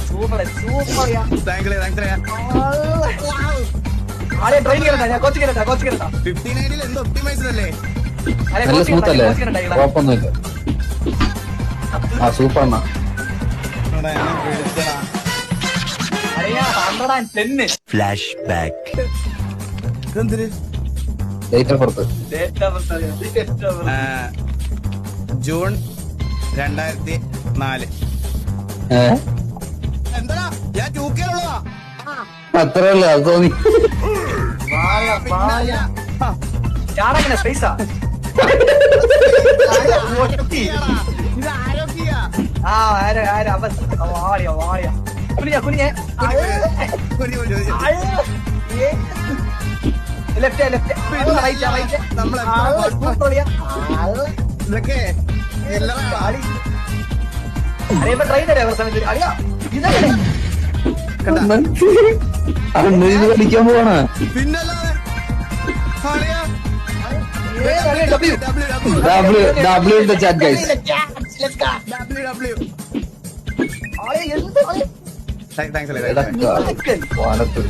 Super super നല്ല smooth അല്ലേ? കുഴപ്പമൊന്നുമില്ല. ആ സൂപ്പർ അണ്ണ. Flash back. ജൂൺ 2004. എന്താ ഞാൻ ചൂക്കിയാലുള്ളതാ. അത്രയല്ലേ അത് തോന്നി. ഇതൊക്കെ ഇത് കളിക്കാൻ പോവാണ്. പിന്നല്ലാതെ W in the chat guys. Thanks.